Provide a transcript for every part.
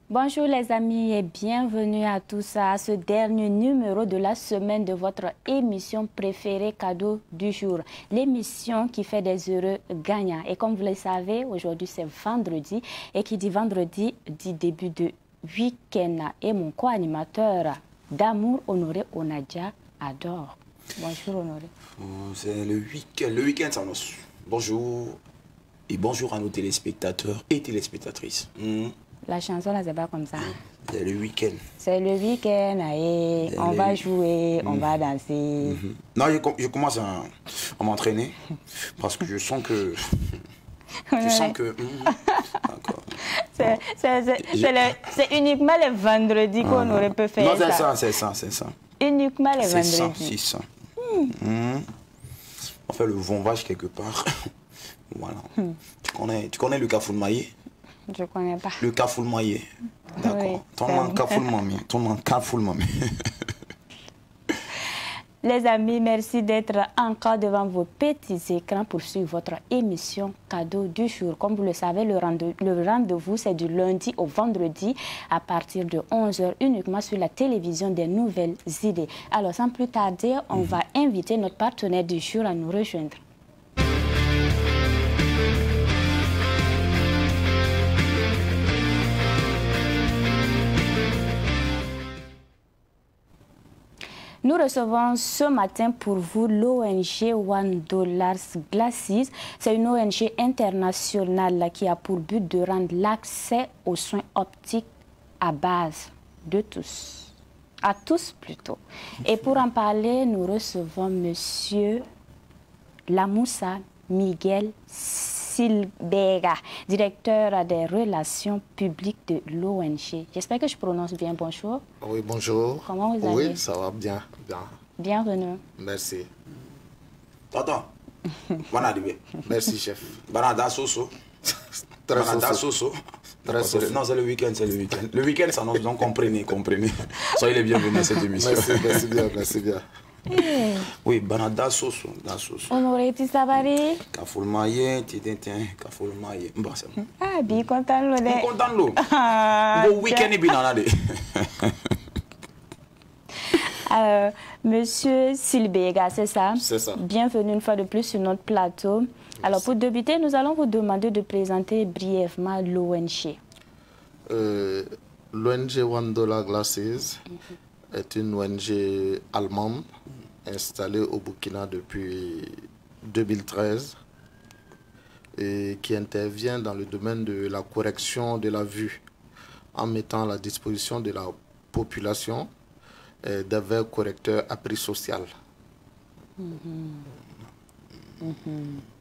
Bonjour les amis et bienvenue à tous à ce dernier numéro de la semaine de votre émission préférée cadeau du jour. L'émission qui fait des heureux gagnants. Et comme vous le savez, aujourd'hui c'est vendredi et qui dit vendredi dit début de week-end. Et mon co-animateur d'amour Honoré Onadia adore. Bonjour Honoré. C'est le week-end. Le week-end s'annonce. Bonjour et bonjour à nos téléspectateurs et téléspectatrices. La chanson là, c'est pas comme ça. C'est le week-end. C'est le week-end et on va jouer, on va danser. Non, je commence à m'entraîner parce que je sens que... D'accord. C'est uniquement les vendredis qu'on aurait pu faire non, ça. c'est ça. Uniquement les vendredis. C'est ça. On fait le vombage quelque part. Voilà. Tu connais le cafoulmaillé? Je ne connais pas. Le cafoulmaillé. D'accord. Oui, Ton nom cafoulmaillé. Les amis, merci d'être encore devant vos petits écrans pour suivre votre émission cadeau du jour. Comme vous le savez, le rendez-vous, c'est du lundi au vendredi à partir de 11 h uniquement sur la télévision des nouvelles idées. Alors, sans plus tarder, on va inviter notre partenaire du jour à nous rejoindre. Nous recevons ce matin pour vous l'ONG $1 Glasses. C'est une ONG internationale qui a pour but de rendre l'accès aux soins optiques à base de tous. À tous plutôt. Et pour en parler, nous recevons Monsieur Lamoussa Miguel Silbega, directeur des relations publiques de l'ONG. J'espère que je prononce bien. Bonjour. Oui, bonjour. Comment vous allez? Oui, ça va bien. Bienvenue. Merci. Tonton, bon arrivé. Merci, chef. Banada Soso. Très Soso. Non, c'est le week-end, Le week-end s'annonce, donc comprenez. Soyez les bienvenus à cette émission. merci bien. Oui, Banada Soso. Honoré Tissabari. Cafoulmaillé, Cafoulmaillé. Bon, c'est bon. Ah, bien content l'eau. Content l'eau. Bon week-end et bien alors, Monsieur Silbega, c'est ça? C'est ça. Bienvenue une fois de plus sur notre plateau. Merci. Alors, pour débuter, nous allons vous demander de présenter brièvement l'ONG. L'ONG $1 Glasses est une ONG allemande installée au Burkina depuis 2013 et qui intervient dans le domaine de la correction de la vue en mettant à la disposition de la population des verres correcteurs à prix social.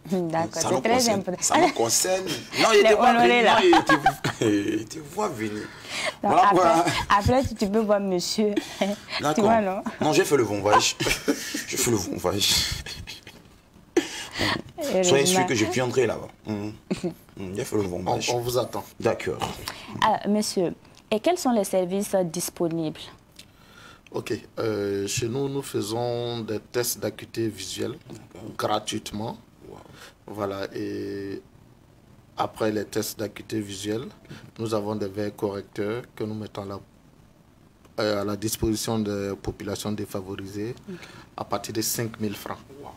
D'accord, c'est très important. Ça nous concerne. Non, il te voit venir. Non, après, tu peux voir monsieur. D'accord. Tu vois, non? Non, j'ai fait le vombage. Soyez sûr que je viendrai là-bas. J'ai fait le vombage. On vous attend. D'accord. Alors, monsieur, et quels sont les services disponibles? Ok. Chez nous, nous faisons des tests d'acuité visuelle gratuitement. Wow. Voilà. Et après les tests d'acuité visuelle, nous avons des verres correcteurs que nous mettons à la disposition des populations défavorisées à partir de 5 000 francs. Wow.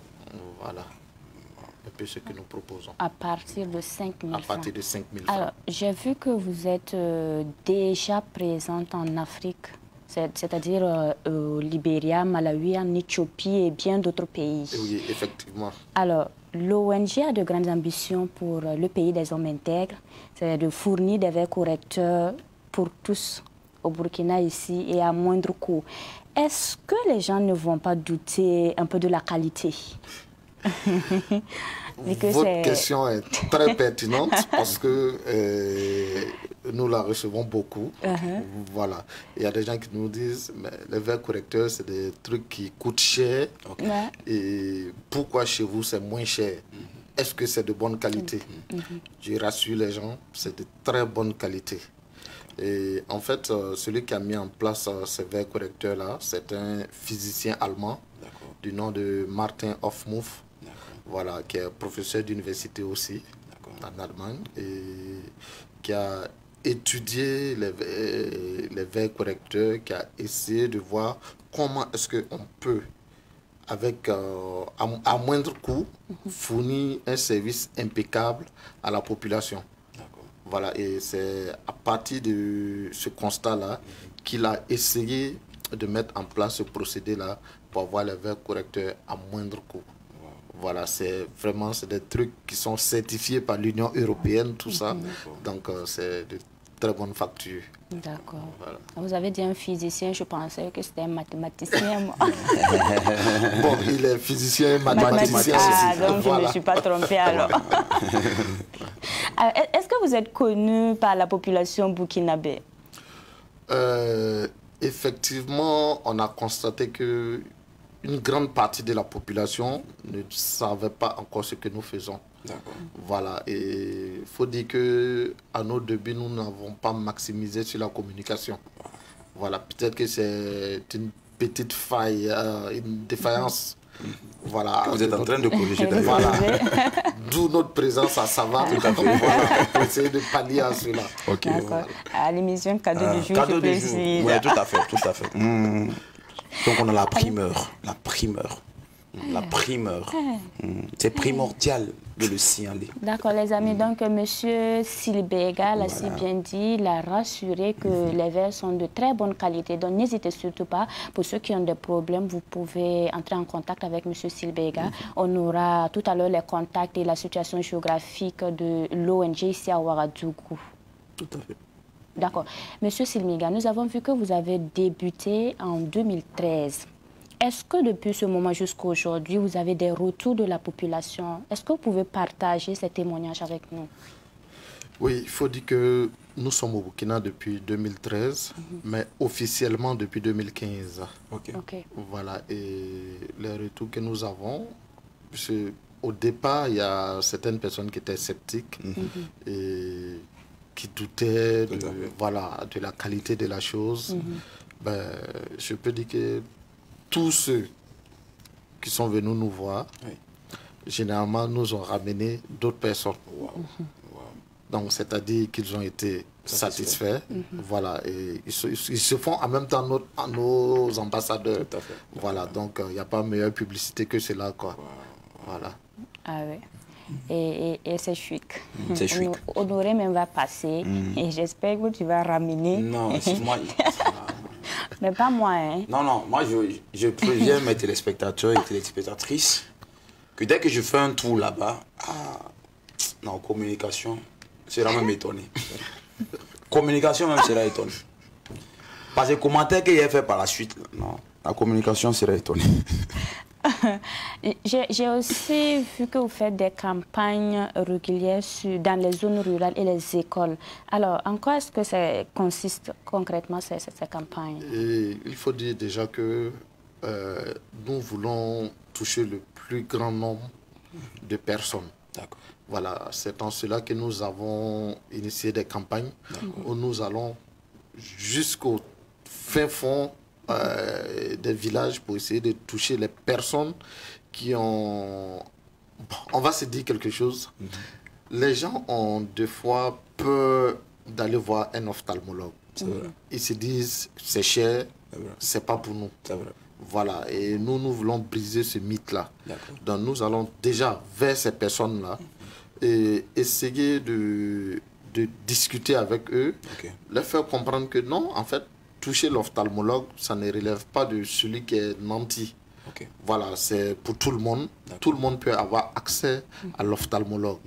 Voilà. Un peu ce que nous proposons. À partir de 5 000 francs. À partir de 5 000 francs. Alors, j'ai vu que vous êtes déjà présente en Afrique. C'est-à-dire au Libéria, Malawi, en Éthiopie et bien d'autres pays. Oui, effectivement. Alors, l'ONG a de grandes ambitions pour le pays des hommes intègres. C'est de fournir des verres correcteurs pour tous au Burkina ici et à moindre coût. Est-ce que les gens ne vont pas douter un peu de la qualité? Votre question est très pertinente parce que nous la recevons beaucoup. Voilà. Il y a des gens qui nous disent mais les verres correcteurs, c'est des trucs qui coûtent cher. Et pourquoi chez vous, c'est moins cher? Est-ce que c'est de bonne qualité? Je rassure les gens, c'est de très bonne qualité. Et en fait, celui qui a mis en place ces verres correcteurs-là, c'est un physicien allemand du nom de Martin Hofmuth. Voilà, qui est professeur d'université aussi en Allemagne et qui a étudié les verres correcteurs, qui a essayé de voir comment est-ce qu'on peut, avec à moindre coût, fournir un service impeccable à la population. Voilà, et c'est à partir de ce constat-là qu'il a essayé de mettre en place ce procédé-là pour avoir les verres correcteurs à moindre coût. Voilà, c'est vraiment des trucs qui sont certifiés par l'Union européenne, tout ça. Donc, c'est de très bonnes factures. D'accord. Voilà. Vous avez dit un physicien, je pensais que c'était un mathématicien. Moi. Bon, il est physicien et mathématicien aussi. Donc, je ne me suis pas trompée alors. Est-ce que vous êtes connu par la population burkinabé? Effectivement, on a constaté que une grande partie de la population ne savait pas encore ce que nous faisons. Voilà, et il faut dire qu'à nos débuts, nous n'avons pas maximisé sur la communication. Voilà, peut-être que c'est une petite faille, une défaillance. Voilà. Vous êtes en train de corriger d'ailleurs. Voilà. D'où notre présence à Savane, pour essayer de pallier à cela. Okay, voilà. À l'émission Cadeau du jour, je précise. Oui, tout à fait, tout à fait. Donc on a la primeur, la primeur. La primeur. C'est primordial de le signaler. D'accord, les amis. Donc, M. Silbega l'a si bien dit, il a rassuré que les verres sont de très bonne qualité. Donc, n'hésitez surtout pas. Pour ceux qui ont des problèmes, vous pouvez entrer en contact avec M. Silbega. On aura tout à l'heure les contacts et la situation géographique de l'ONG ici à Ouagadougou. Tout à fait. D'accord. M. Silbega, nous avons vu que vous avez débuté en 2013. Est-ce que depuis ce moment jusqu'à aujourd'hui, vous avez des retours de la population? Est-ce que vous pouvez partager ces témoignages avec nous? Oui, il faut dire que nous sommes au Burkina depuis 2013, mais officiellement depuis 2015. Okay. Voilà, et les retours que nous avons, au départ, il y a certaines personnes qui étaient sceptiques et qui doutaient de la qualité de la chose. Ben, je peux dire que tous ceux qui sont venus nous voir, généralement, nous ont ramené d'autres personnes. Donc, c'est-à-dire qu'ils ont été satisfaits. Voilà, et ils se font en même temps nos ambassadeurs. Voilà, donc il n'y a pas meilleure publicité que cela, quoi. Voilà. Ah oui. Et c'est chic. C'est chic. Honoré même va passer et j'espère que tu vas ramener. Non, moi... Mais pas moi, hein. Non, non, moi je préviens mes téléspectateurs et téléspectatrices que dès que je fais un tour là-bas, non, communication sera même étonné. Communication même sera étonné. Parce que les commentaires qu'il a fait par la suite, non, la communication sera étonnée. J'ai aussi vu que vous faites des campagnes régulières dans les zones rurales et les écoles. Alors, en quoi est-ce que ça consiste concrètement, ces campagnes? Il faut dire déjà que nous voulons toucher le plus grand nombre de personnes. Voilà, c'est en cela que nous avons initié des campagnes où nous allons jusqu'au fin fond des villages pour essayer de toucher les personnes qui ont... On va se dire quelque chose. Les gens ont des fois peur d'aller voir un ophtalmologue. Ils se disent, c'est cher, c'est pas pour nous. Voilà, et nous voulons briser ce mythe-là. Donc nous allons déjà vers ces personnes-là et essayer de discuter avec eux, leur faire comprendre que non, en fait, toucher l'ophtalmologue, ça ne relève pas de celui qui est nanti. Voilà, c'est pour tout le monde. Tout le monde peut avoir accès à l'ophtalmologue.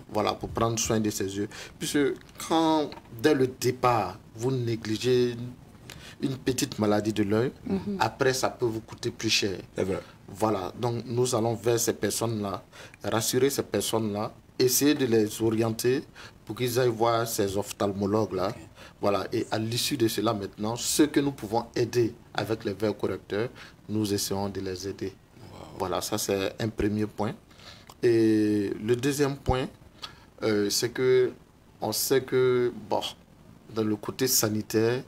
Voilà, pour prendre soin de ses yeux. Puisque quand, dès le départ, vous négligez une petite maladie de l'œil, après, ça peut vous coûter plus cher. Voilà, donc nous allons vers ces personnes-là, rassurer ces personnes-là, essayer de les orienter pour qu'ils aillent voir ces ophtalmologues-là. Voilà, et à l'issue de cela maintenant, ceux que nous pouvons aider avec les verres correcteurs, nous essayons de les aider. Voilà, ça c'est un premier point. Et le deuxième point, c'est que on sait que, bon, dans le côté sanitaire,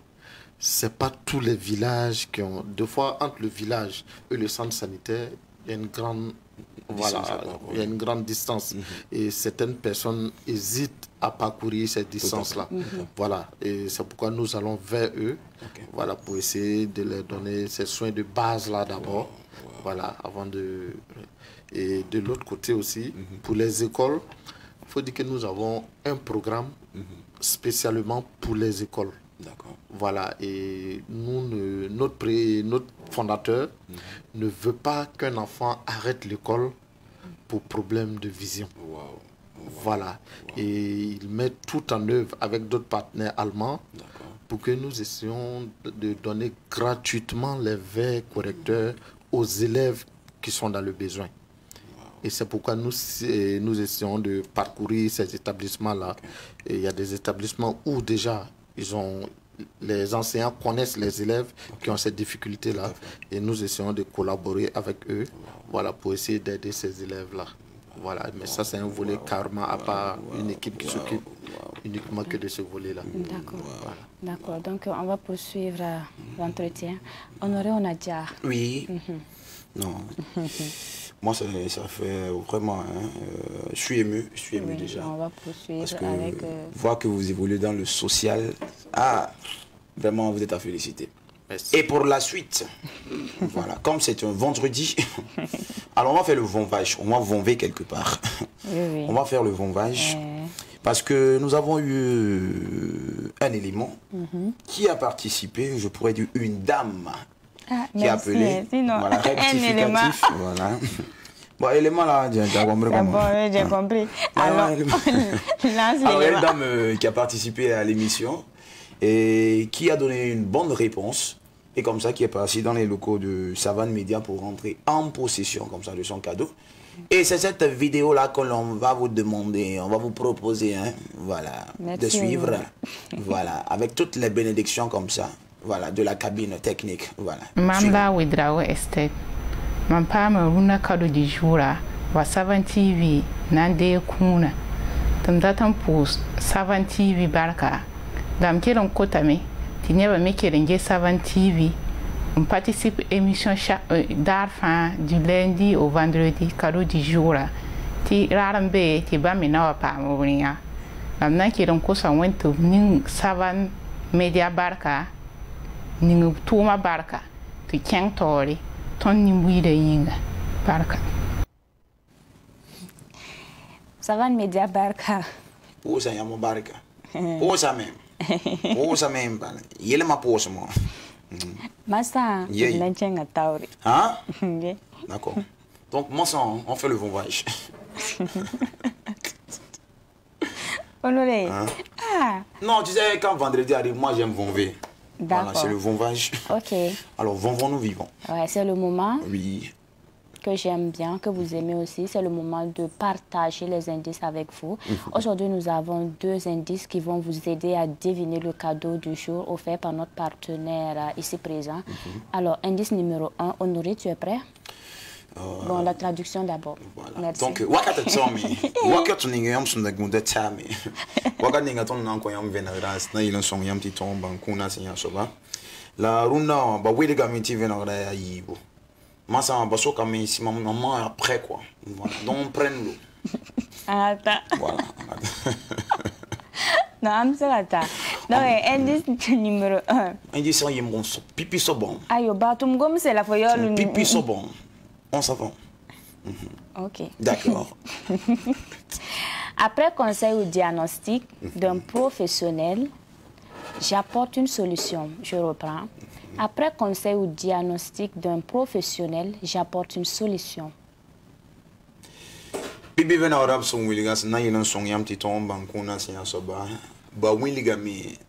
c'est pas tous les villages qui ont... Deux fois, entre le village et le centre sanitaire, il y a une grande... Voilà, il y a une grande distance. Et certaines personnes hésitent à parcourir cette distance-là. Voilà, et c'est pourquoi nous allons vers eux, voilà, pour essayer de leur donner ces soins de base-là d'abord, voilà, avant de... Et de l'autre côté aussi, pour les écoles, il faut dire que nous avons un programme spécialement pour les écoles. D'accord. Voilà, et nous, notre fondateur ne veut pas qu'un enfant arrête l'école pour problème de vision. Voilà, et il met tout en œuvre avec d'autres partenaires allemands pour que nous essayons de donner gratuitement les verres correcteurs aux élèves qui sont dans le besoin. Et c'est pourquoi nous essayons de parcourir ces établissements-là. Et il y a des établissements où déjà les enseignants connaissent les élèves qui ont cette difficulté-là. Et nous essayons de collaborer avec eux, voilà, pour essayer d'aider ces élèves-là. Voilà, mais ça c'est un volet carrément à part, une équipe qui s'occupe uniquement que de ce volet-là. D'accord. Voilà. D'accord, donc on va poursuivre l'entretien. Honoré Onadia. Oui. Non. Moi, ça fait vraiment... je suis ému déjà. On va poursuivre parce que avec... voir que vous évoluez dans le social, vraiment, vous êtes à féliciter. Merci. Et pour la suite, voilà, comme c'est un vendredi, alors on va faire le vomvage, on va vomver quelque part. On va faire le vomvage, parce que nous avons eu un élément qui a participé, je pourrais dire une dame, qui a appelé, voilà, rectificatif, voilà. Bon, élément là, j'ai compris. Bon, j'ai compris. Alors, une dame qui a participé à l'émission et qui a donné une bonne réponse, et comme ça qui est parti dans les locaux de Savane Média pour rentrer en possession comme ça de son cadeau. Et c'est cette vidéo là que l'on va vous demander, on va vous proposer, hein, voilà, de suivre, voilà, avec toutes les bénédictions comme ça, voilà, de la cabine technique, voilà. Mamla Widrao Estate, Mampama Runa Kado di Jura, wa Savane TV, Nande Kuna, Tandatan Post, Savane TV Barka. Dame kiran kota me ti nyaba me kiran ge Savane TV. On participe à l'émission d'arfan du lundi au vendredi cadeau du jour ti rarambe ti ba me na wa pa mo bringa. Dame na kiran ko sa wento ning Savane Media Barka ning tuma barka ti kyang tori ton ni buide yinga barka. Savane Media Barka. Où ça y a mon barka? Où ça même? Oh, ça même, il est ma pose, moi. Massa, il a un tauri. Hein? D'accord. Donc, moi, on fait le vomvage. Honoré. Hein? Non, tu sais, quand vendredi arrive, moi, j'aime vomver. D'accord. Voilà, c'est le vomvage. Ok. Alors, vomvons, nous vivons. Ouais, c'est le moment. Oui. Que j'aime bien, que vous aimez aussi, c'est le moment de partager les indices avec vous. Aujourd'hui, nous avons 2 indices qui vont vous aider à deviner le cadeau du jour offert par notre partenaire ici présent. Alors, indice numéro 1, Honoré, tu es prêt? Bon, la traduction d'abord. Voilà. Merci. Donc, wakati tsomi, wakati ningeyam sunda gunda tami, wakati ningaton nanko yam venaras na ilan song yam titon bankuna sinya soba, la runa ba wede gamiti venara ya yibo. Moi, ça m'a passé comme si maman après quoi. Voilà. Donc, on prenne l'eau. Attends. Voilà. Non, c'est attends. Donc, indice numéro 1. Indice, il y a mon pipi so bon. Ayo, batum comme c'est la foyole. Pipi so bon. On s'avance. Ok. D'accord. Après conseil ou diagnostic d'un professionnel, j'apporte une solution. Je reprends. Après conseil ou diagnostic d'un professionnel, j'apporte une solution. Bibi ben arab son wiligas na yelan son yam ti ton bankuna sinya soba ba wiligami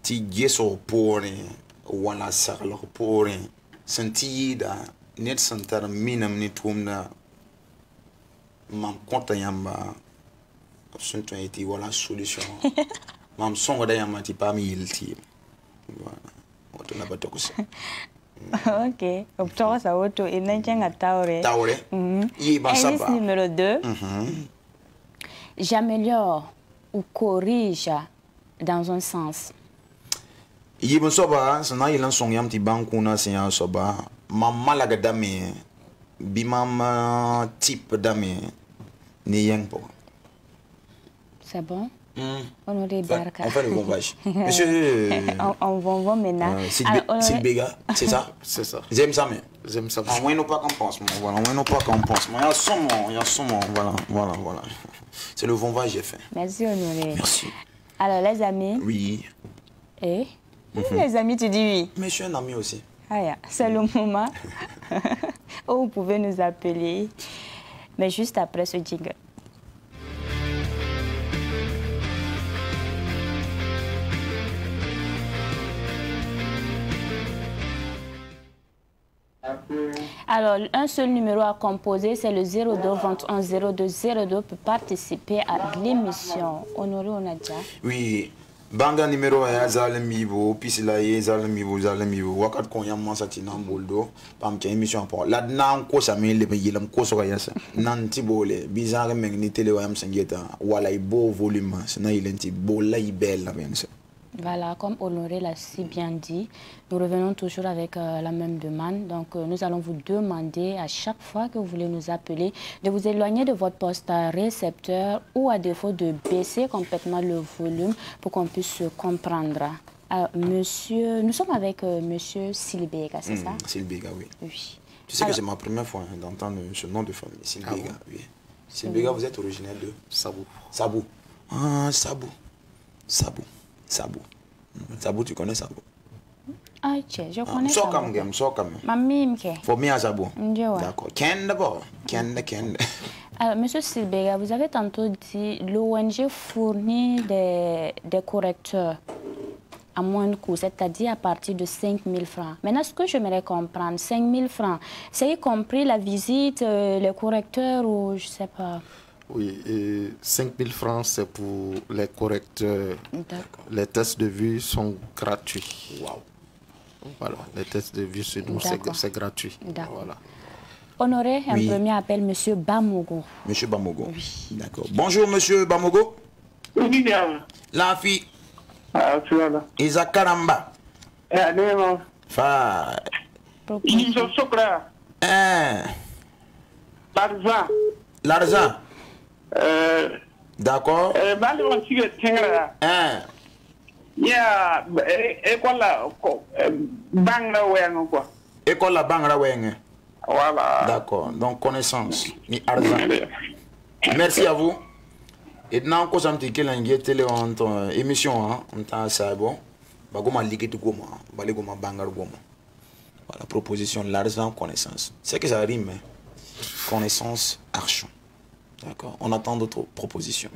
ti geso pore wala sarlo pore sentida net santar minam ni tumna mam konta yamba sunto eti wala solution mam songo da yamba ti pa mi yilti voilà. Ok. Obtora auto et n'enchaîne taure. Taure. Indice numéro 2. J'améliore ou corrige dans un sens. Yibon soba, sana ilan song yam ti bankuna sinya soba, mamalaga dame, bimam type dame, ni yang po. C'est bon? Honoré Barka. On fait le bonbage. Monsieur... on va maintenant. Silbega, c'est ça? C'est ça. J'aime ça, mais... J'aime ça. Au moins, nous pas qu'un pansement. Voilà, au moins, nous pas qu'un pansement. Il y a son mot. Voilà. C'est le bonbage j'ai fait. Merci, Honoré. Merci. Alors, les amis. Oui. Et les amis, tu dis oui. Mais je suis un ami aussi. Ah, c'est le moment où vous pouvez nous appeler. Mais juste après ce jingle. Alors, un seul numéro à composer, c'est le 02 21 02 02 pour participer à l'émission. Honoré Onadia. Oui. Banga numéro ya zalemibo pisila ye zalemibo wakat ko yamma satina boldo pam ke émission pour la nan ko sami le be yelam ko so yasa nan ti bole bizarre men ni télé wam sangeta wala ibo volume na ilenti bola ibella bense. Voilà, comme Honoré l'a si bien dit, nous revenons toujours avec la même demande. Donc, nous allons vous demander à chaque fois que vous voulez nous appeler de vous éloigner de votre poste récepteur ou à défaut de baisser complètement le volume pour qu'on puisse se comprendre. Alors, monsieur, nous sommes avec monsieur Silbega, c'est ça? Silbega, oui. Oui. Tu sais que c'est ma première fois d'entendre ce nom de famille, Silbega, oui. Silbega, vous êtes originaire de Sabou. Sabou. Ah, Sabou. Sabou, tu connais Sabou? Ah, tiens, je connais Sabou. Sokam. Mamie, m'ke. Faut bien à Sabou. D'accord. Kende. Alors, monsieur Silbega, vous avez tantôt dit l'ONG fournit des correcteurs à moins de coût, c'est-à-dire à partir de 5 000 francs. Maintenant, ce que j'aimerais comprendre, 5 000 francs, c'est y compris la visite, les correcteurs ou je ne sais pas? Oui, et 5 000 francs, c'est pour les correcteurs. Les tests de vue sont gratuits. Wow. Voilà, les tests de vue chez nous, c'est gratuit. Voilà. Honoré, un premier appel, monsieur Bamogo. Monsieur Bamogo. Oui. D'accord. Bonjour, monsieur Bamogo. Oui, bien. La fille. Ah, tu vois là. Isaac Karamba. Non. Fa. Ils sont socra. L'argent. D'accord. École la Bangra Weng. Voilà. D'accord. Donc, connaissance. Ni argent. Merci à vous. Et maintenant, quand on dit télé en émission, on t'a ça bon. Bagoma ligue de goma. Balegoma Bangar goma. Voilà, proposition l'argent, connaissance. C'est que ça rime. Connaissance, argent. D'accord. On attend d'autres propositions.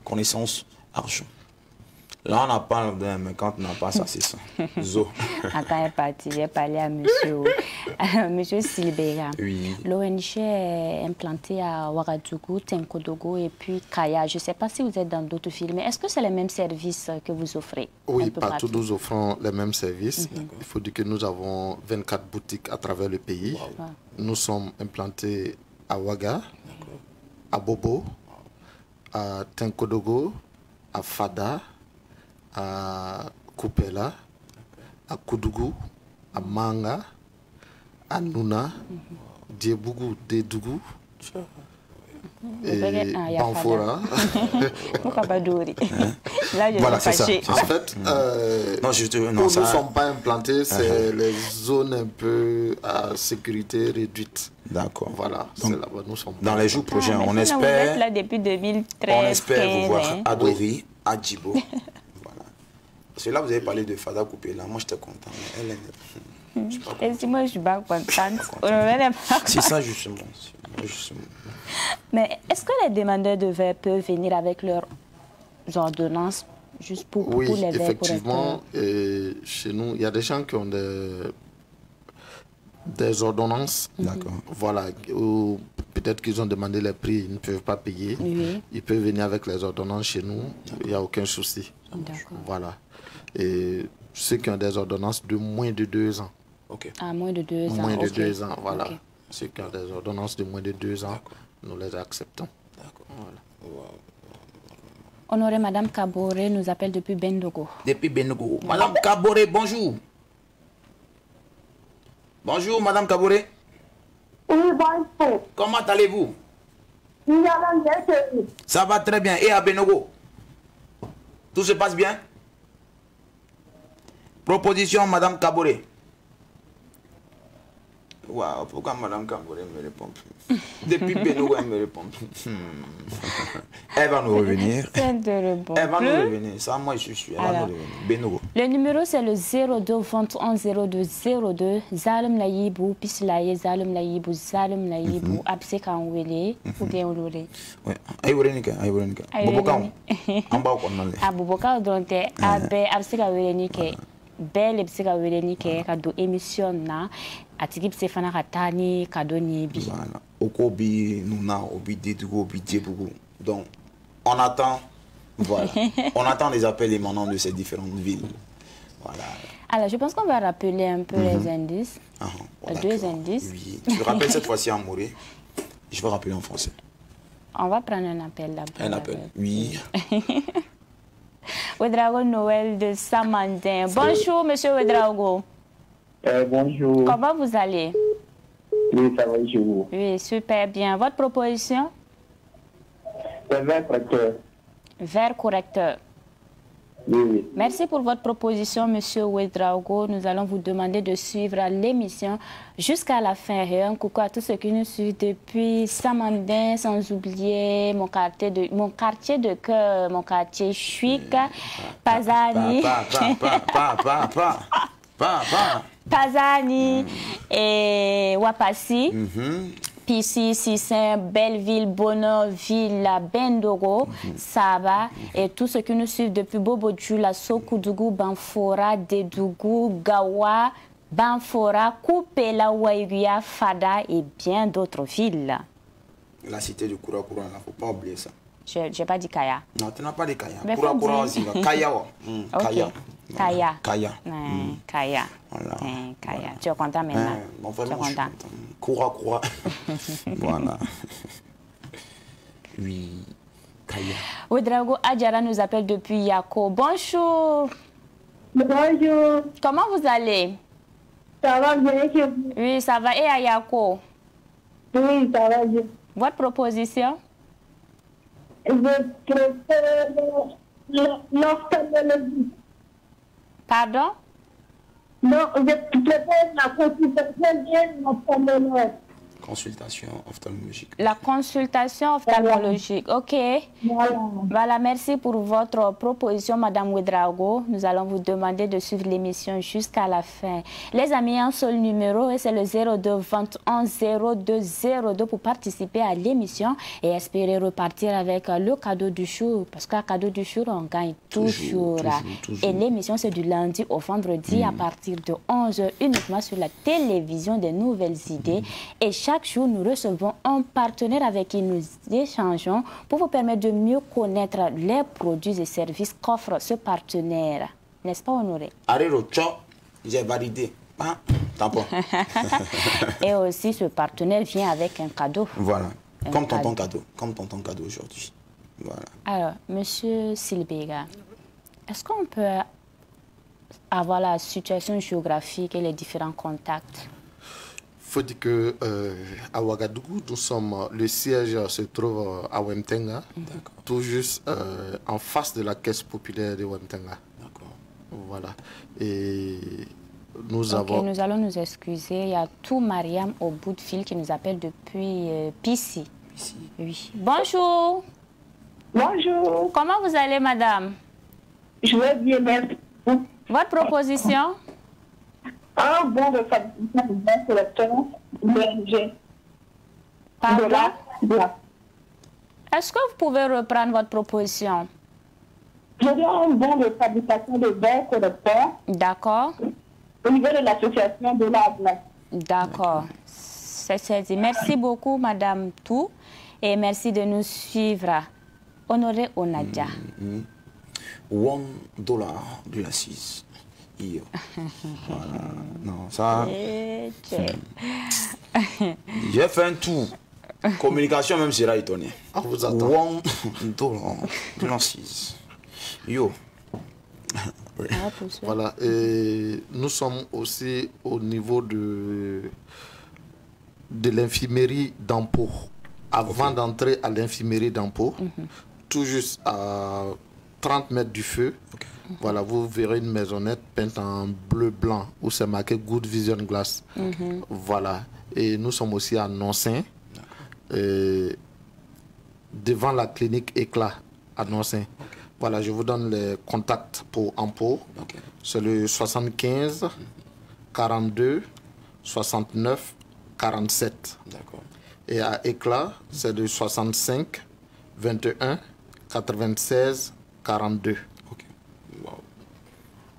Connaissance, argent. Là, on n'a pas de... Mais quand on n'a pas ça, c'est ça. Zo. Quand est parti, j'ai parlé à monsieur Silbega. Oui. L'ONG est implantée à Ouagadougou, Tenkodogo et puis Kaya. Je ne sais pas si vous êtes dans d'autres villes, mais est-ce que c'est les mêmes services que vous offrez? Oui, partout nous offrons les mêmes services. Il faut dire que nous avons 24 boutiques à travers le pays. Wow. Nous sommes implantés à Ouaga, à Bobo, à Tenkodogo, à Fada, à Kupela, à Koudougou, à Manga, à Nouna, Diebougou, Dédougou, et Banfora. Voilà, c'est ça. En fait, nous ne sommes pas implantés, c'est les zones un peu à sécurité réduite. D'accord. Voilà, c'est là-bas nous sommes. Dans les jours prochains, on espère. Vous êtes là depuis 2013. On espère vous voir à Dori, à Djibo. Parce que là, vous avez parlé de Fada Coupé, là, moi j'étais content. Et si moi je suis pas contente, c'est ça justement. Mais est-ce que les demandeurs de verre peuvent venir avec leurs ordonnances juste pour les verres? Oui, effectivement. Chez nous, il y a des gens qui ont des ordonnances. D'accord. Voilà. Ou peut-être qu'ils ont demandé les prix, ils ne peuvent pas payer. Oui. Ils peuvent venir avec les ordonnances chez nous. Il n'y a aucun souci. D'accord. Voilà. Et ceux qui ont des ordonnances de moins de 2 ans. Ok. À moins de 2 ans. Moins de 2 ans, voilà. Okay. Ceux qui ont des ordonnances de moins de 2 ans, nous les acceptons. D'accord. Voilà. Wow. Honoré, Madame Kaboré nous appelle depuis Bendogo. Depuis Bendogo. Madame Kaboré, bonjour. Bonjour, Madame Kaboré. Oui, bonjour. Comment allez-vous? Ça va très bien. Et à Benogo? Tout se passe bien? Proposition, Madame Kaboré. Waouh, pourquoi Madame Kaboré me répond plus? Depuis Benogo, elle me répond plus. Elle va nous revenir. Elle va nous revenir. Ça, moi, je suis. Elle va nous revenir. Benogo. Le numéro, c'est le 02 21 02 02. Zalum Laïbou, Pislaye, Zalum Laïbou, Zalum Laïbou, Absekanwele, ou bien Olore. Oui, Aïourenika, Aïourenika. Boboka, en bas, on a les. Aboboka, donc, Absekanwele, belle Absekanwele, cadeau émission, na. Atikip Sefana Ratani, Kadoni, Bi. Voilà. Okobi, Nouna, Obi, Dédougo, Obi, Djebougou. Donc, on attend, voilà, on attend les appels émanant de ces différentes villes. Voilà. Alors, je pense qu'on va rappeler un peu les indices. Deux indices. Oui, tu rappelles cette fois-ci en moré. Je vais rappeler en français. On va prendre un appel d'abord. Un appel, oui. Ouedraogo Noël de Samandin. Bonjour, monsieur Ouedraogo. Bonjour. Comment vous allez? Oui, ça va, je vous. Oui, super bien. Votre proposition? C'est vert correcteur. Vert correcteur. Oui, oui. Merci pour votre proposition, monsieur Ouedraogo. Nous allons vous demander de suivre l'émission jusqu'à la fin. Et un coucou à tous ceux qui nous suivent depuis Samandin, sans oublier mon quartier de cœur, mon quartier Chouika, Pazani. Pazani et Wapassi, Pissi, Sissin, Belleville, Bonheur, Villa, Bendogo, Saba et tous ceux qui nous suivent depuis Bobo-Djoula, Sokoudou, Banfora, Dédougou, Gawa, Banfora, Koupela, Waïguya, Fada et bien d'autres villes. La cité de Koura-Koura, il ne faut pas oublier ça. Je n'ai pas dit Kaya. Non, tu n'as pas dit Kaya. Koura-Koura aussi. Kaya. Kaya. Kaya. Kaya. Kaya. Voilà. Kaya. Tu es content maintenant? Enfin, tu es content? Koura-Koura. Voilà. Oui. Kaya. Ouedraogo Adjara nous appelle depuis Yako. Bonjour. Bonjour. Comment vous allez? Ça va bien chez vous? Oui, ça va. Et à Yako? Oui, ça va bien. Votre proposition? Je préfère l'ophtalmologie. Pardon? Non, je préfère la consultation et l'ophtalmologie. Consultation ophtalmologique. La consultation ophtalmologique. OK. Voilà. Voilà, merci pour votre proposition, Madame Ouedraogo. Nous allons vous demander de suivre l'émission jusqu'à la fin. Les amis, un seul numéro et c'est le 02 21 02 02 pour participer à l'émission et espérer repartir avec le cadeau du jour. Parce qu'un cadeau du jour, on gagne toujours. Et l'émission, c'est du lundi au vendredi à partir de 11h uniquement sur la télévision des nouvelles idées. Et chaque jour, nous recevons un partenaire avec qui nous échangeons pour vous permettre de mieux connaître les produits et services qu'offre ce partenaire. N'est-ce pas, Honoré? Arrêro, j'ai validé. Ah, tampon. Et aussi, ce partenaire vient avec un cadeau. Voilà, comme tonton cadeau. Comme tonton cadeau aujourd'hui. Voilà. Alors, Monsieur Silbega, est-ce qu'on peut avoir la situation géographique et les différents contacts? Il faut dire que à Ouagadougou, le siège se trouve à Wemtenga, tout juste en face de la caisse populaire de Wemtenga. Voilà. Et nous avons... Nous allons nous excuser. Il y a tout Mariam au bout de fil qui nous appelle depuis Pissi. Oui. Bonjour. Bonjour. Comment vous allez, madame? Je vais bien, merci. Votre proposition? Un bon de fabrication de bons collecteurs berger. Pardon? Blanc. Est-ce que vous pouvez reprendre votre proposition? Je veux un bon de fabrication de bons collecteurs. D'accord. Au niveau de l'association de la Blanc. D'accord. C'est dit. Merci beaucoup, madame Tou. Et merci de nous suivre. Honoré Onadia. $1 de l'assise. Voilà. Non, ça... J'ai fait un tour. Communication même sera étonné. On vous attend. $1 de l'assise. Yo. Voilà. Et nous sommes aussi au niveau de l'infirmerie d'Ampo. avant d'entrer à l'infirmerie d'Ampo, tout juste à 30 mètres du feu. Voilà, vous verrez une maisonnette peinte en bleu-blanc où c'est marqué Good Vision Glass. Voilà. Et nous sommes aussi à Noncin, devant la clinique Éclat à Noncin. Voilà, je vous donne les contacts pour Ampo. C'est le 75 42 69 47. D'accord. Et à Éclat, c'est le 65 21 96 42.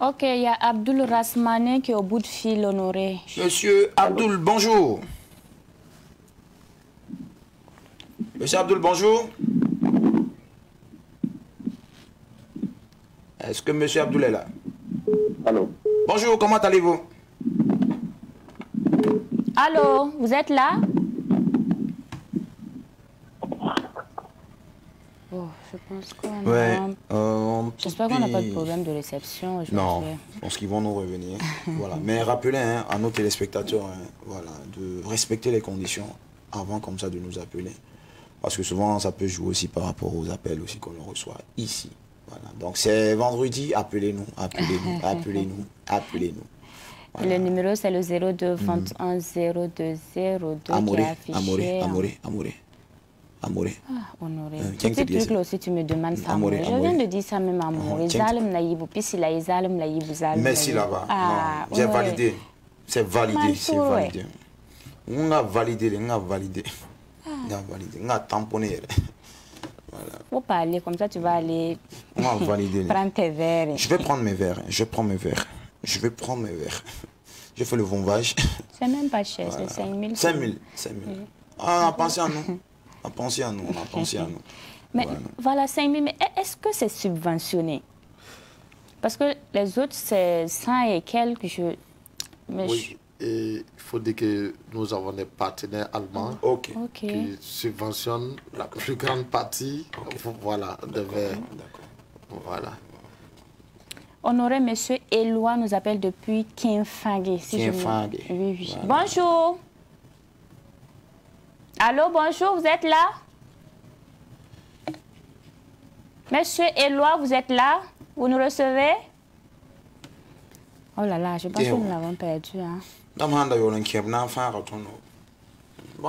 Ok, il y a Abdul Rasmane qui est au bout de fil, Honoré. Monsieur Abdul, bonjour. Monsieur Abdul, bonjour. Est-ce que Monsieur Abdul est là? Allô? Bonjour, comment allez-vous? Allô, vous êtes là? Oh, je pense qu'on Ouais. J'espère qu'on n'a pas de problème de réception. Non, je pense qu'ils vont nous revenir. Voilà. Mais rappelez à nos téléspectateurs voilà, de respecter les conditions avant comme ça de nous appeler. Parce que souvent, ça peut jouer aussi par rapport aux appels aussi qu'on reçoit ici. Voilà. Donc c'est vendredi, appelez-nous, appelez-nous, appelez-nous, appelez-nous. Voilà. Le numéro, c'est le 02 21 02 02 Amoré, qui est affiché. Amoré. Amoré. Ah, Honoré. Tiens, Petit truc là aussi, tu me demandes ça. Amoré, Je viens de dire ça même à Amoré. Zalem naïbou, puis si la zalem naïbou zalem. Merci là-bas. Ah, j'ai validé. C'est validé, c'est validé. On a validé, on a validé. On a validé, on a tamponné. Voilà. Faut parler, comme ça tu vas aller on a validé. prendre tes verres. Je vais prendre mes verres, je prends mes verres. Je vais prendre mes verres. Je fais le vombage. C'est même pas cher, Voilà. c'est 5 000. 5 000, 5 000. Oui. Ah, on a pensé à nous. On a pensé à nous, on a pensé à nous. Mais voilà, 5 000, mais est-ce que c'est subventionné? Parce que les autres, c'est 100 et quelques. Mais Oui, et il faut dire que nous avons des partenaires allemands qui subventionnent la plus grande partie voilà, de verres. Voilà. Honoré, monsieur Éloi nous appelle depuis Kinfangé. Kinfangé. Oui, oui. Voilà. Bonjour. Allô, bonjour, vous êtes là? Monsieur Éloi, vous êtes là? Vous nous recevez? Oh là là, je pense que nous l'avons perdu. Hein. Bon, on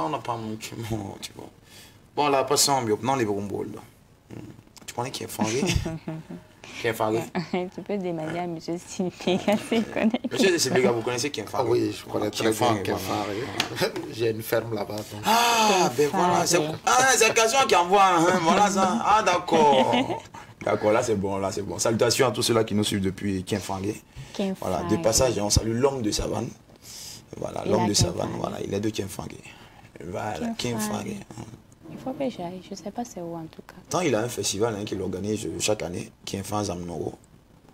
n'a pas mon tu vois. Bon, là, pas ça, mais non, les bonbons. Tu connais Kinfangé? Kinfangé. Tu peux demander à monsieur Sipega s'il connaît. Monsieur Sipega, vous connaissez Kinfangé? Oui, je connais très bien Kinfangé. J'ai une ferme là-bas. Ah, ben voilà. C'est Cassion qui envoie. Hein, voilà ça. Ah, d'accord. D'accord, là c'est bon, là c'est bon. Salutations à tous ceux-là qui nous suivent depuis Kinfangé. Voilà, de passage, on salue l'homme de savane. Voilà, l'homme de savane, voilà, il est de Kinfangé. Voilà, Kinfangé. Il faut que j'aille, je ne sais pas c'est où en tout cas. Tant il a un festival qu'il organise chaque année, Kinfangé Zamnoro.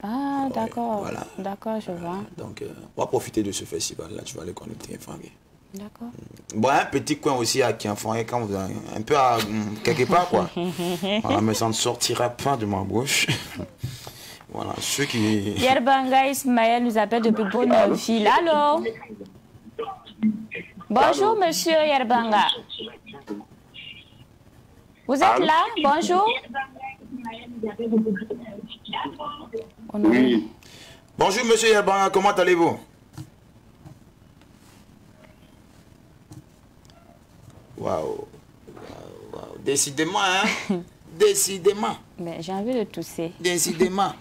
Ah, d'accord. Voilà. D'accord, je vois. Donc, on va profiter de ce festival-là, tu vas aller connaître Kinfangé. D'accord. Bon, un petit coin aussi à Kinfangé, quand vous avez un peu à quelque part, quoi. Voilà, mais ça ne sortira pas de ma bouche. Voilà, ceux qui... Yerbanga Ismaël nous appelle depuis Bonneville. Allô? Bonjour, monsieur Yerbanga. Vous êtes là? Bonjour. Oui. Bonjour, monsieur Yerbanga, comment allez-vous? Waouh. Décidément, hein? Décidément. Mais j'ai envie de tousser. Décidément.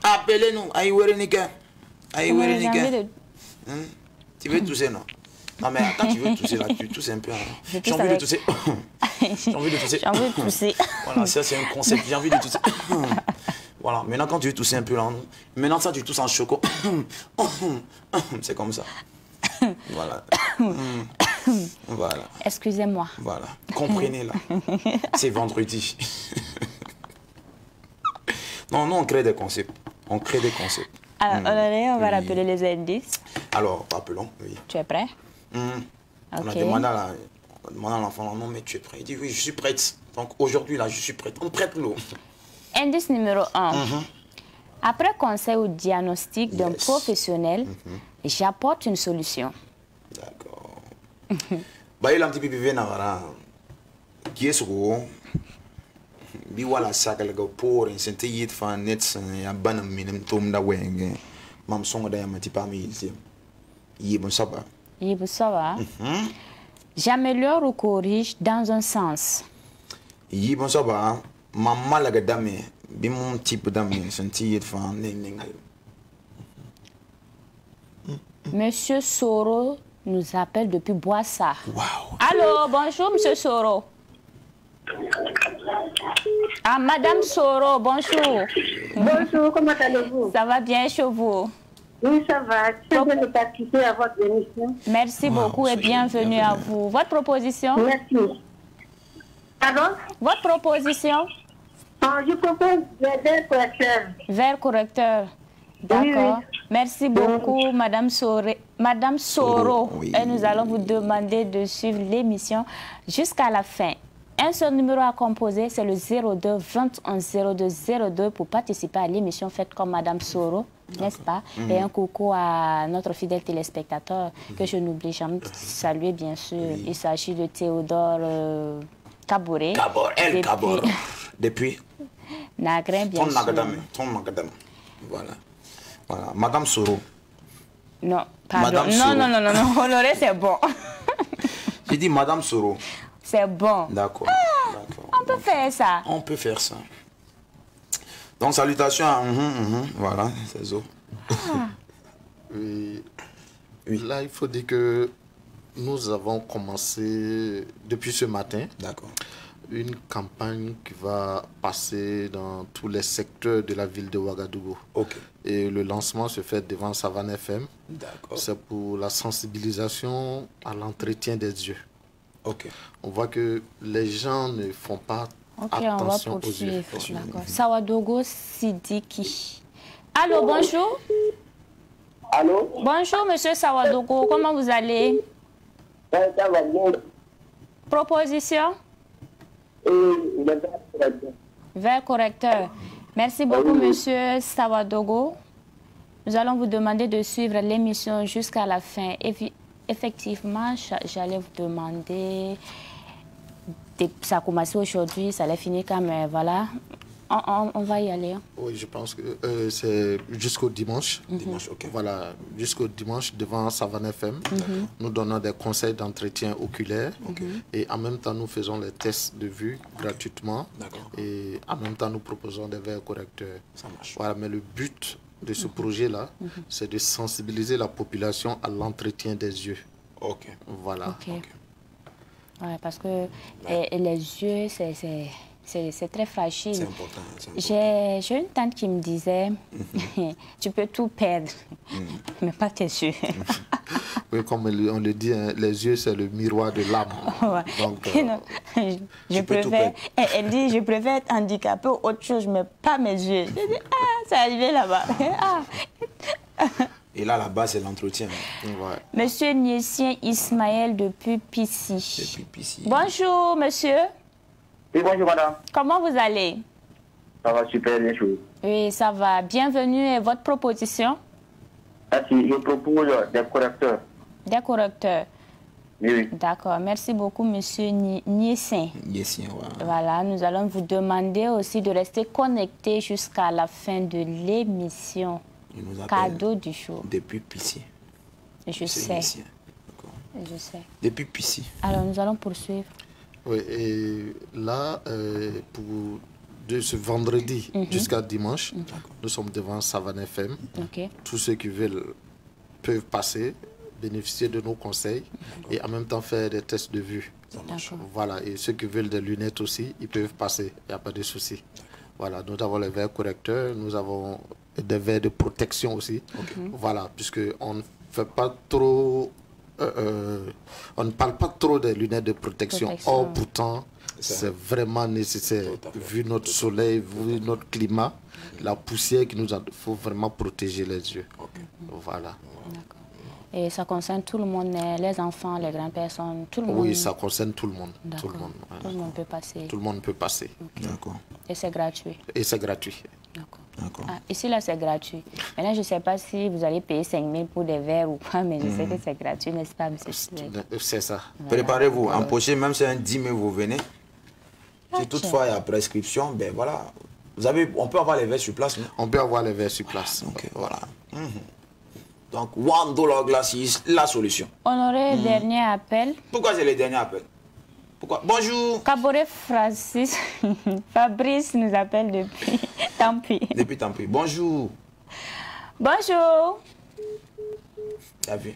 Appelez-nous. Aïouérénika. Aïouérénika. Tu veux tousser, non? Non, mais quand tu veux tousser, là, tu tousses un peu. Hein. J'ai envie de tousser. J'ai envie de tousser. J'ai envie de tousser. Voilà, ça, c'est un concept. J'ai envie de tousser. Voilà, maintenant, quand tu veux tousser un peu, là, maintenant, ça, tu tousses en choco. C'est comme ça. Voilà. Voilà. Excusez-moi. Voilà. Comprenez, là. C'est vendredi. Non, nous, on crée des concepts. On crée des concepts. Alors, on va rappeler les indices. Alors, rappelons, oui. Tu es prêt? On a demandé à l'enfant, non, mais tu es prêt? Il dit, oui, je suis prête. Donc, aujourd'hui, là, je suis prête. On prête l'eau. Indice numéro 1. Après conseil ou diagnostic d'un professionnel, j'apporte une solution. D'accord. Bah, il a un petit peu Qui est-ce que bi wala sakal ga por en sente yit fan net san ya banam minem tom da wenge mam songa da yamati pa mi yiti yi bon saba j'améliore ou corrige dans un sens. Yi bon saba mam malaga dame bi mon type dame sente yit fan nengal. Monsieur Soro nous appelle depuis Boissa. Wow. Allô, bonjour Monsieur Soro. Ah, Madame Soro, bonjour. Bonjour, comment allez-vous? Ça va bien chez vous? Oui, ça va. Je viens de participer à votre émission. Merci beaucoup et bienvenue à vous. Votre proposition? Merci. Pardon? Votre proposition? Je propose les verres correcteurs. Verre correcteur. D'accord. Oui. Merci beaucoup, Madame Soro. Oui. Et nous allons vous demander de suivre l'émission jusqu'à la fin. Un seul numéro à composer, c'est le 02 21 02 02 pour participer à l'émission faite comme Madame Soro, n'est-ce pas? Et un coucou à notre fidèle téléspectateur que je n'oublie jamais de saluer, bien sûr. Il s'agit de Théodore Kabouré. Kabor. Depuis Nagrin, bien sûr. Ton Nagadame. Voilà. Voilà. Madame Soro. Non, pardon. Madame Soro. Non. Honoré, c'est bon. J'ai dit Madame Soro. C'est bon. D'accord. On peut faire ça. On peut faire ça. Donc, salutations à... voilà, c'est ça. Oui. Là, il faut dire que nous avons commencé, depuis ce matin, D'accord. une campagne qui va passer dans tous les secteurs de la ville de Ouagadougou. Ok. Et le lancement se fait devant Savane FM. D'accord. C'est pour la sensibilisation à l'entretien des yeux. Ok. On voit que les gens ne font pas Ok, on va attention aux yeux. poursuivre. D'accord. Sawadogo Sidiki. Allô, bonjour. Allô? Bonjour, monsieur Sawadogo. Comment vous allez? Ça va bien. Proposition? Les verres correcteurs. Vers correcteur. Merci beaucoup, monsieur Sawadogo. Nous allons vous demander de suivre l'émission jusqu'à la fin. Effectivement, j'allais vous demander, ça a commencé aujourd'hui, ça allait finir quand même, voilà, on va y aller. Oui, je pense que c'est jusqu'au dimanche. Dimanche, ok. Voilà, jusqu'au dimanche devant Savane FM. Nous donnons des conseils d'entretien oculaire et en même temps nous faisons les tests de vue gratuitement. D'accord. Et en même temps nous proposons des verres correcteurs. Ça marche. Voilà, mais le but de ce projet-là, c'est de sensibiliser la population à l'entretien des yeux. Ok. Voilà. Ok. Ouais, parce que les yeux, c'est très fragile. C'est important. J'ai une tante qui me disait, tu peux tout perdre, mais pas tes yeux. Oui, comme on le dit, hein, les yeux, c'est le miroir de l'âme. Ouais. Donc, je préfère, elle dit, je préfère être handicapée ou autre chose, mais pas mes yeux. Je dis, c'est arrivé là-bas. Et là-bas, c'est l'entretien. ouais. Monsieur Niessien Ismaël depuis Pissi. Depuis Pissi. Bonjour, monsieur. Oui, bonjour madame. Comment vous allez? Ça va super bien, chou. Oui, ça va. Bienvenue. Et votre proposition? Merci. Je propose des correcteurs. Des correcteurs. Oui. D'accord. Merci beaucoup, monsieur Niessien. Yes, ouais. Voilà, nous allons vous demander aussi de rester connecté jusqu'à la fin de l'émission. Il nous appelle Cadeau du jour. depuis Pissi. Je C'est sais. Niessien. D'accord. Je sais. Depuis Pissi. Alors, nous allons poursuivre. Oui, et là, de ce vendredi jusqu'à dimanche, nous sommes devant Savane FM. OK. Tous ceux qui veulent peuvent passer, bénéficier de nos conseils et en même temps faire des tests de vue. D'accord. Voilà, et ceux qui veulent des lunettes aussi, ils peuvent passer, il n'y a pas de souci. Voilà, nous avons les verres correcteurs, nous avons des verres de protection aussi. Voilà, puisqu'on ne fait pas trop... on ne parle pas trop des lunettes de protection. Or, pourtant, c'est vraiment nécessaire. Vu notre soleil, vu notre climat, la poussière qui nous a... Il faut vraiment protéger les yeux. Voilà. D'accord. Et ça concerne tout le monde, les enfants, les grandes personnes, tout le monde. Oui, ça concerne tout le monde. D'accord. Tout le monde, Tout le monde peut passer. tout le monde peut passer. D'accord. Et c'est gratuit. Et c'est gratuit. D'accord. D'accord. Ah, ici, là, c'est gratuit. Maintenant, je ne sais pas si vous allez payer 5 000 pour des verres ou pas, mais je sais que c'est gratuit, n'est-ce pas, monsieur? C'est ça. Préparez-vous. En poche, même si c'est un 10 000, vous venez. Si toutefois il y a prescription, ben voilà. On peut avoir les verres sur place, non? On peut avoir les verres sur place. Ok, voilà. Donc, $1 Glasses, la solution. Honoré, dernier appel. Pourquoi c'est le dernier appel? Pourquoi? Bonjour. Caboret Francis. Fabrice nous appelle depuis Tampi. Depuis Tampi. Bonjour. Bonjour. Tu as vu?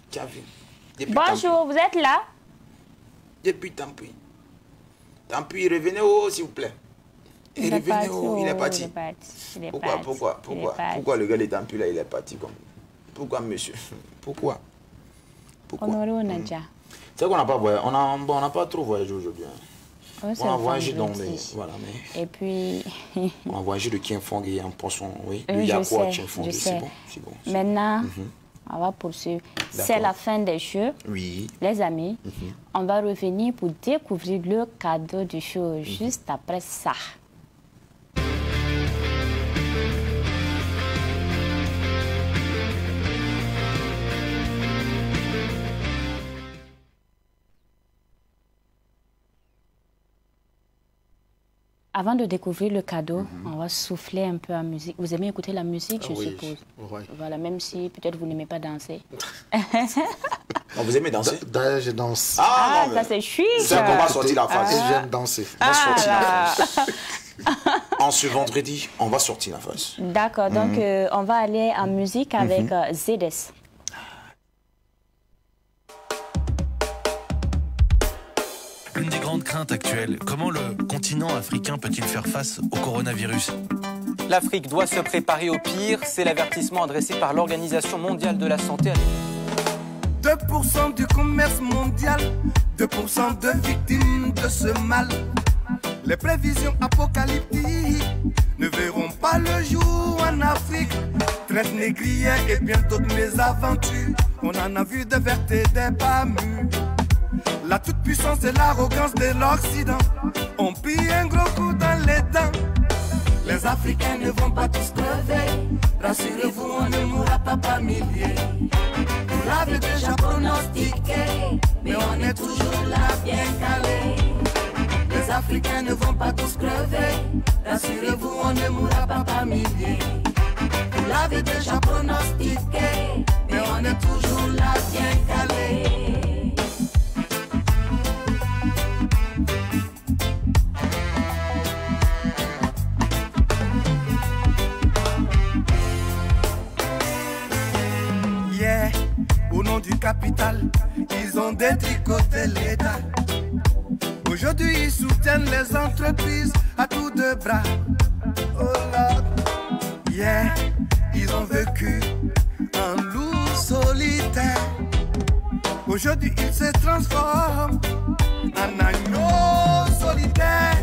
Tu as vu? Depuis Bonjour, Tampi. vous êtes là? Depuis Tampi. Tampi, revenez haut, s'il vous plaît. Et revenez haut, il est parti. Pourquoi le gars de Tampi là, il est parti comme... Pourquoi, monsieur? Pourquoi? Honoré Onadja. C'est qu'on n'a pas voyagé. On n'a pas trop voyagé aujourd'hui. Oh, on a voyagé dans les... Voilà, mais... Et puis... on a voyagé de Kienfong et en poisson, oui. Oui, je sais, c'est bon. Maintenant, on va poursuivre. C'est la fin des jeux. Oui. Les amis, on va revenir pour découvrir le cadeau du jour juste après ça. Avant de découvrir le cadeau, on va souffler un peu en musique. Vous aimez écouter la musique, je suppose? Oui. Voilà, même si peut-être vous n'aimez pas danser. Vous aimez danser? D'ailleurs, je danse. Ah, ça c'est chic. C'est qu'on va sortir la face. J'aime danser. On va sortir la face. En ce vendredi, on va sortir la face. D'accord, donc on va aller en musique avec Zedes. L'une des grandes craintes actuelles, comment le continent africain peut-il faire face au coronavirus? L'Afrique doit se préparer au pire, c'est l'avertissement adressé par l'Organisation mondiale de la santé. 2% du commerce mondial, 2% de victimes de ce mal. Les prévisions apocalyptiques ne verront pas le jour en Afrique. Traite négrière et bien d'autres mésaventures. On en a vu des vertes et des pas mûres. La toute-puissance et l'arrogance de l'Occident ont pris un gros coup dans les dents. Les Africains ne vont pas tous crever. Rassurez-vous, on ne mourra pas par milliers. Vous l'avez déjà pronostiqué, mais on est toujours là bien calé. Les Africains ne vont pas tous crever. Rassurez-vous, on ne mourra pas par milliers. Vous l'avez déjà pronostiqué, mais on est toujours là bien calé. Au nom du capital, ils ont détricoté l'État. Aujourd'hui, ils soutiennent les entreprises à tour de bras. Oh Lord, yeah, ils ont vécu en loup solitaire. Aujourd'hui, ils se transforment en agneaux solitaires.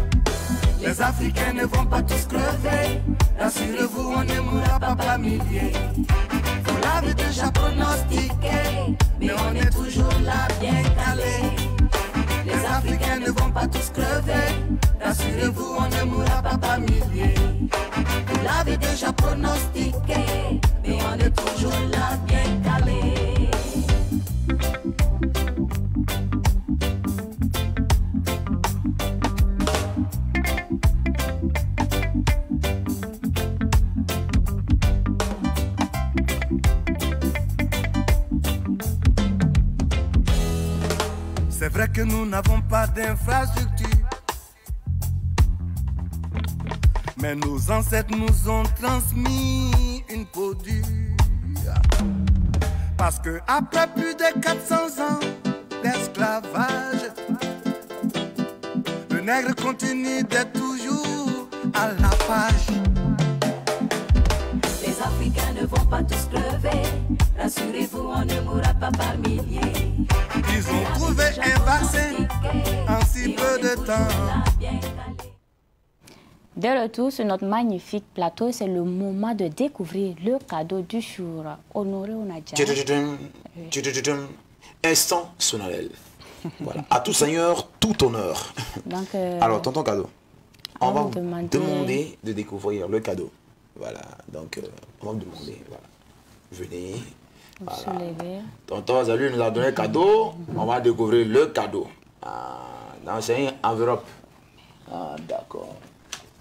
Les Africains ne vont pas tous crever. Rassurez-vous, on ne mourra pas par milliers. Vous l'avez déjà pronostiqué, mais on est toujours là bien calé. Les Africains ne vont pas tous crever. Rassurez-vous, on ne mourra pas par milliers. Vous l'avez déjà pronostiqué, mais on est toujours là bien calé. C'est vrai que nous n'avons pas d'infrastructure, mais nos ancêtres nous ont transmis une peau dure. Parce que après plus de 400 ans d'esclavage, le nègre continue d'être toujours à la page. Les Africains ne vont pas tous crever. Rassurez-vous, on ne mourra pas par milliers. Ils ont trouvé un vaccin en si peu de temps. De retour sur notre magnifique plateau, c'est le moment de découvrir le cadeau du jour. Honoré Onadja. Instant solennel. Voilà. À tout seigneur, tout honneur. Donc, alors, tonton cadeau, on va vous demander de découvrir le cadeau. Voilà. Donc, on va vous demander. Voilà. Venez. Voilà. Tonton Zalou nous a donné un cadeau. On va découvrir le cadeau. Dans une enveloppe. Ah, d'accord.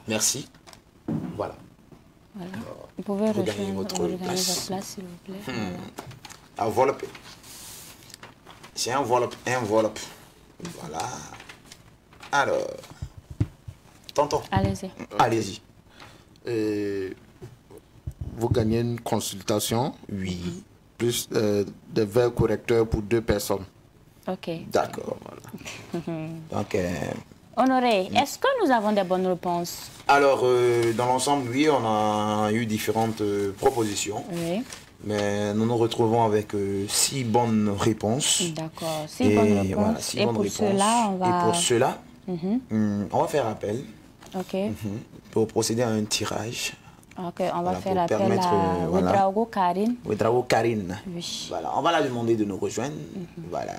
Merci. Voilà. Voilà. Vous pouvez regagner votre place, s'il vous plaît. Voilà. Enveloppe. C'est enveloppe. Voilà. Alors, tonton. Allez-y. Allez-y. Vous gagnez une consultation. Oui. Plus des verres correcteurs pour 2 personnes. Ok. D'accord. Voilà. Donc, Honoré, est-ce que nous avons des bonnes réponses? alors, dans l'ensemble, oui, on a eu différentes propositions. Oui. Mais nous nous retrouvons avec 6 bonnes réponses. D'accord, 6 bonnes réponses. Voilà, 6 et bonnes pour réponses. cela, on va... Et pour cela, on va faire appel. Ok. Pour procéder à un tirage. Ok, on va Voilà, faire pour appel permettre, à voilà. Ouedraogo Karine. Ouedraogo Karine. Oui. Voilà, on va la demander de nous rejoindre. Voilà.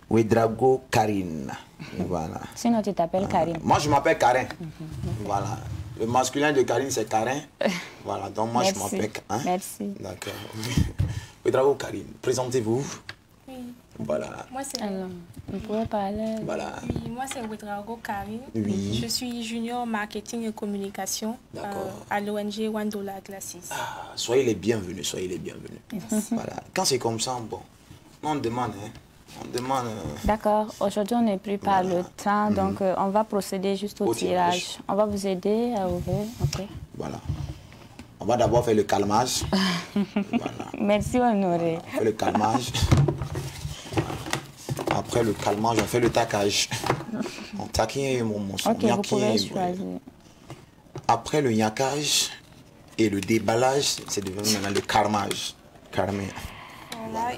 Ouedraogo Karine. Voilà. Sinon, tu t'appelles Karine. Moi, je m'appelle Karin. Voilà. Le masculin de Karine, c'est Karin. Voilà, donc moi, je m'appelle... Hein? Merci. D'accord. Ouedraogo Karine, présentez-vous. Oui. Voilà. Moi, c'est... Alors, vous pouvez parler. Voilà. Oui, moi, c'est Ouedraogo Karine. Oui. Je suis junior marketing et communication à l'ONG $1 Glasses. Ah, soyez les bienvenus, soyez les bienvenus. Voilà. Quand c'est comme ça, bon, on demande, hein. On demande... D'accord, aujourd'hui on n'est plus par le temps, donc on va procéder juste au tirage. On va vous aider à ouvrir, ok. Voilà. On va d'abord faire le calmage. Voilà. Merci Honoré. On fait le calmage. Après le calmage, on fait le taquage. On taquine mon monstre. Ok, vous pouvez choisir. Après le nyakage et le déballage, c'est devenu maintenant le carmage. Carmé. Voilà,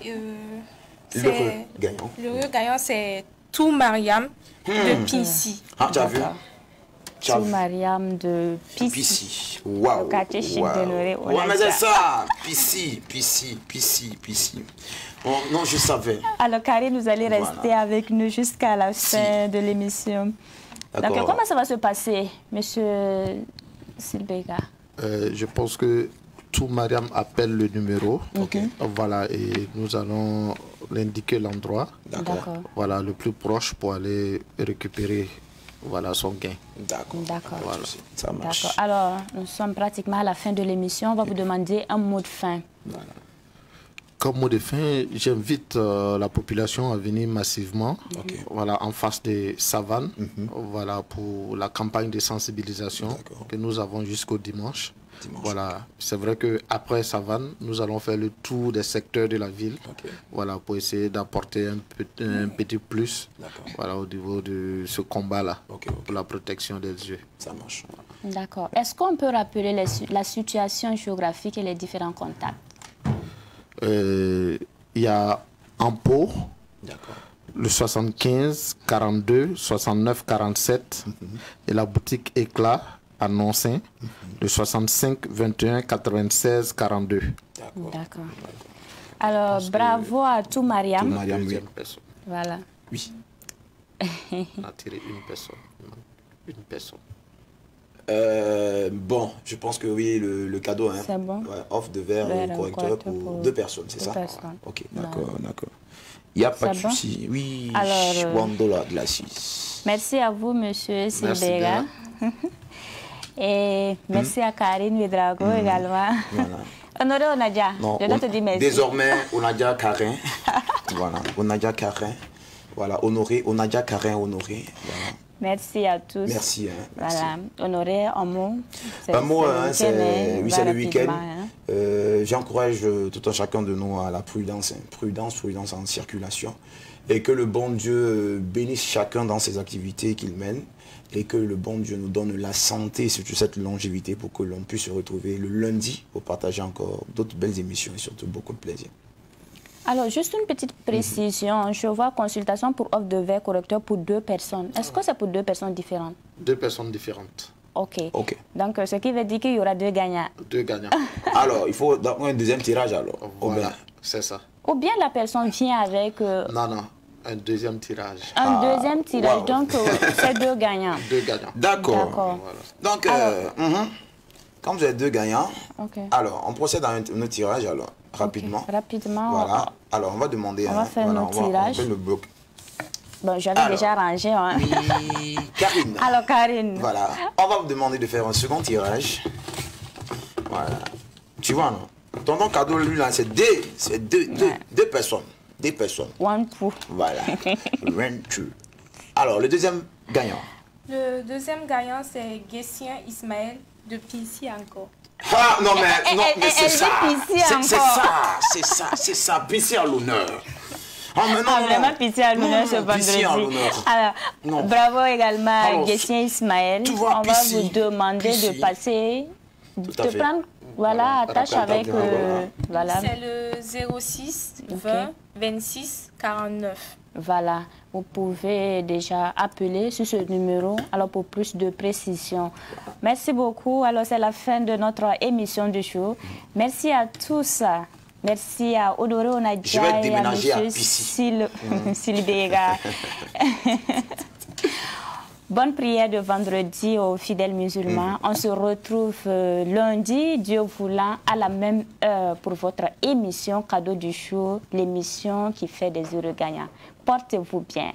L'heureux gagnant. L'heureux gagnant, c'est Tout Mariam de Pincy. Ah, tu as vu? Tout Mariam de Pissi. Waouh. Au quartier chic d'Honoré. Ouais, mais c'est ça. Pissi. Oh, non, je savais. Alors, Karine, vous allez rester avec nous jusqu'à la fin de l'émission. Donc, comment ça va se passer, monsieur Silbega? Je pense que tout Mariam appelle le numéro. Voilà, et nous allons l'indiquer l'endroit. D'accord. Voilà, le plus proche pour aller récupérer son gain. D'accord. Voilà, ça marche. D'accord. Alors, nous sommes pratiquement à la fin de l'émission. On va vous demander un mot de fin. Voilà. Comme mot de fin, j'invite la population à venir massivement voilà, en face des savanes voilà, pour la campagne de sensibilisation que nous avons jusqu'au dimanche. Voilà. C'est vrai qu'après Savane, nous allons faire le tour des secteurs de la ville voilà, pour essayer d'apporter un petit plus voilà, au niveau de ce combat-là pour la protection des yeux. Ça marche. D'accord. Est-ce qu'on peut rappeler la situation géographique et les différents contacts? Il y a Ampo, le 75 42 69 47 et la boutique Éclat à Noncin, le 65 21 96 42. D'accord. Alors, bravo à tout Mariam. Tout Mariam, oui. Voilà. Oui. On a tiré une personne. Une personne. Bon, je pense que oui, le cadeau, hein. C'est bon. Ouais, offre de verre correcteur pour 2 personnes, c'est ça? Ok, d'accord. Il n'y a pas de souci. Oui, alors, $1 Glasses. Merci à vous, monsieur Silbega. Et merci à Karine Ouedraogo également. Voilà. Honoré Onadia, je dois te dire merci. Désormais, Onadia Karin. Voilà, Onadia Karin. Voilà, Honoré, Onadia Karin Honoré. Voilà. Merci à tous. Merci. Voilà, Honoré, un mot. Un mot, c'est le week-end. J'encourage tout un chacun de nous à la prudence. Prudence en circulation. Et que le bon Dieu bénisse chacun dans ses activités qu'il mène. Et que le bon Dieu nous donne la santé et surtout cette longévité pour que l'on puisse se retrouver le lundi pour partager encore d'autres belles émissions et surtout beaucoup de plaisir. Alors, juste une petite précision. Je vois consultation pour offre de verre correcteur pour 2 personnes. Est-ce que c'est pour 2 personnes différentes? 2 personnes différentes. Ok. Donc, ce qui veut dire qu'il y aura 2 gagnants. 2 gagnants. Alors, il faut un deuxième tirage alors. Voilà, c'est ça. Ou bien la personne vient avec... Non. Un deuxième tirage. Un deuxième tirage, donc c'est 2 gagnants. 2 gagnants. D'accord. Voilà. Donc, comme vous êtes 2 gagnants, alors on procède à un tirage alors, rapidement. Rapidement. Voilà. Alors, on va demander... On va faire nos tirages. On fait le bloc. Bon, j'avais déjà rangé. Hein. Oui, Karine. Alors, Karine. Voilà. On va vous demander de faire un second tirage. Voilà. Tu vois, non? Tonton Cadeau, lui, là, c'est deux personnes. Des personnes. One, two. Voilà. One, two. Alors, le deuxième gagnant. Le deuxième gagnant, c'est Guessien Ismaël, depuis ici encore. Ah, non, mais c'est ça. C'est ça. Pisser à l'honneur. Ah, mais non, vraiment pisser à l'honneur ce vendredi. Alors, bravo également à Guessien Ismaël. On va vous demander de passer, de prendre, voilà, attache avec, voilà. C'est le 06 20 26 49. Voilà, vous pouvez déjà appeler sur ce numéro alors pour plus de précision. Merci beaucoup. Alors, c'est la fin de notre émission du jour. Merci à tous. Merci à Odoré Onadia et à M. Silbega. Bonne prière de vendredi aux fidèles musulmans. On se retrouve lundi, Dieu voulant, à la même heure pour votre émission Cadeau du jour, l'émission qui fait des heureux gagnants. Portez-vous bien.